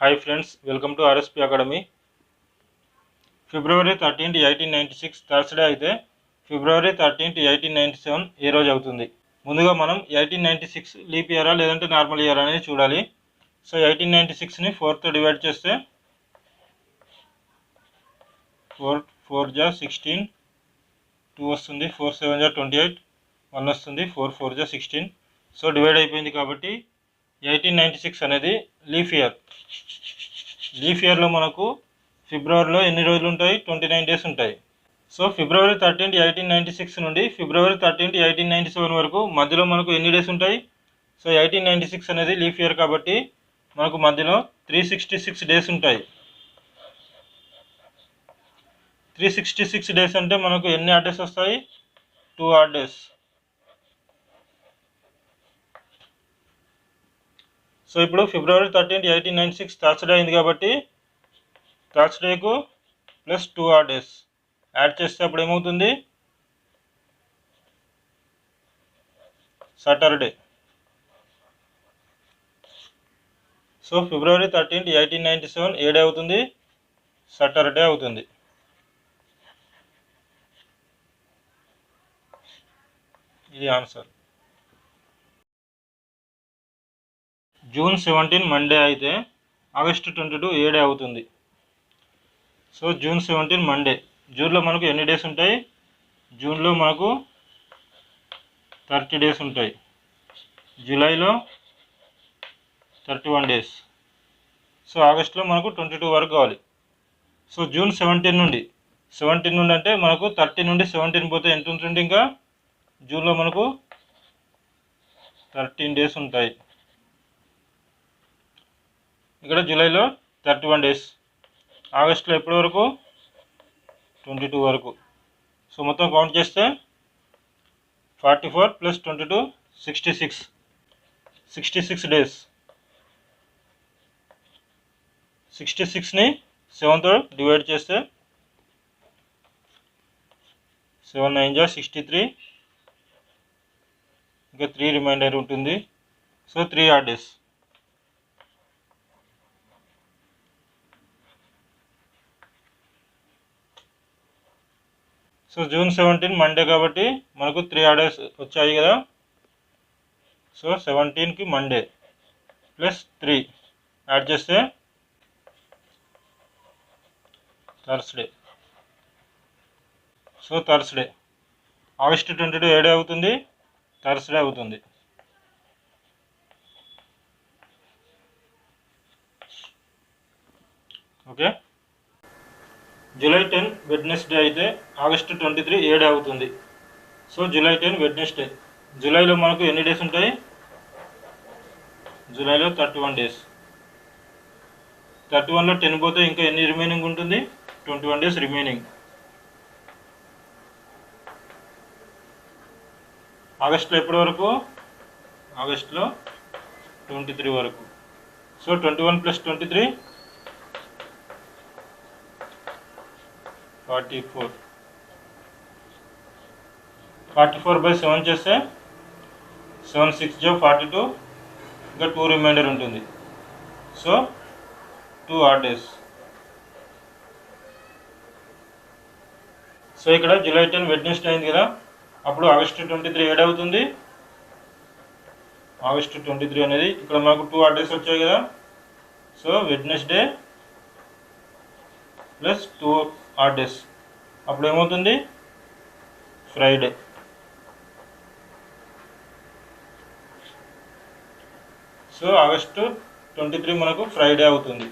Hi friends, welcome to RSP Academy. February 13th, 1896 Thursday అయితే ఫిబ్రవరి 13th, 1897 ఏ రోజు అవుతుంది. ముందుగా మనం 1896 లీప్ ఇయరా లేదంటే నార్మల్ ఇయర్ అనేది చూడాలి. సో 1896ని 4తో డివైడ్ చేస్తే 4 జా 16, 2 వస్తుంది, 4 7 జా 28, 1 వస్తుంది, 4 4 జా 16. సో డివైడ్ అయిపోయింది కాబట్టి 1896 అనేది లీఫ్ ఇయర్. లీఫ్ ఇయర్లో మనకు ఫిబ్రవరిలో ఎన్ని రోజులు ఉంటాయి? 29 డేస్ ఉంటాయి. సో ఫిబ్రవరి 13th, 1896 నుండి ఫిబ్రవరి 13th, 1897 వరకు మధ్యలో మనకు ఎన్ని డేస్ ఉంటాయి? సో 1896 అనేది లీఫ్ ఇయర్ కాబట్టి మనకు మధ్యలో 366 డేస్ ఉంటాయి. 366 డేస్ అంటే మనకు ఎన్ని ఆడ్ డేస్ వస్తాయి? 2 ఆడ్ డేస్. సో ఇప్పుడు ఫిబ్రవరి 13th, 1896 థర్స్డే అయింది కాబట్టి థర్స్డేకు ప్లస్ 2 ఆడ్ డేస్ యాడ్ చేస్తే అప్పుడు ఏమవుతుంది? సాటర్డే. సో ఫిబ్రవరి 13th, 1897 ఏ డే అవుతుంది? సాటర్డే అవుతుంది. ఇది ఆన్సర్. జూన్ 17 మండే అయితే ఆగస్టు 22 ఏ డే అవుతుంది? So June 17 Monday. జూన్లో మనకు ఎన్ని డేస్ ఉంటాయి? జూన్లో మనకు 30 డేస్ ఉంటాయి. జూలైలో 31 డేస్. సో ఆగస్టులో మనకు 22 వరకు కావాలి. సో జూన్ 17 నుండి అంటే మనకు 30 నుండి 17 పోతే ఎంత ఉంటుంది? ఇంకా జూన్లో మనకు 13 డేస్ ఉంటాయి. ఇక్కడ జూలైలో 31 డేస్. ఆగస్టులో ఎప్పటి వరకు? 22 వరకు. సో మొత్తం కౌంట్ చేస్తే 44 ప్లస్ 22 66 డేస్. 66ని 7తో డివైడ్ చేస్తే 7 9 జా 63, ఇంకా 3 రిమైండర్ ఉంటుంది. So 3 odd days. So June 17 Monday కాబట్టి మనకు 3 ఆడ్ డేస్ వచ్చాయి కదా. సో 17కి మండే ప్లస్ 3 యాడ్ చేస్తే థర్స్డే. So Thursday. ఆగస్టు 22 ఏ డే అవుతుంది? థర్స్డే అవుతుంది. ఓకే. జూలై 10 వెడ్నెస్డే అయితే ఆగస్టు 23 ఏ డే అవుతుంది? So July 10 Wednesday. జూలైలో మనకు ఎన్ని డేస్ ఉంటాయి? జూలైలో 31 డేస్. 31లో 10 పోతే ఇంకా ఎన్ని రిమైనింగ్ ఉంటుంది? 21 డేస్ రిమైనింగ్. ఆగస్టులో ఎప్పటి వరకు? ఆగస్టులో 23 వరకు. So 21 plus 23 44. 44/7 చేస్తే 7 6 జా 42, ఇంకా 2 రిమైండర్ ఉంటుంది. So 2 odd days. సో ఇక్కడ జూలై 10 వెడ్నెస్డే అయింది కదా, అప్పుడు ఆగస్టు 23 ఏడ్ అవుతుంది. ఆగస్టు 23 అనేది ఇక్కడ మనకు 2 ఆడ్ డేస్ వచ్చాయి కదా. So Wednesday plus 2 odd days అప్పుడు ఏమవుతుంది? ఫ్రైడే. సో ఆగస్టు 23 మనకు ఫ్రైడే అవుతుంది.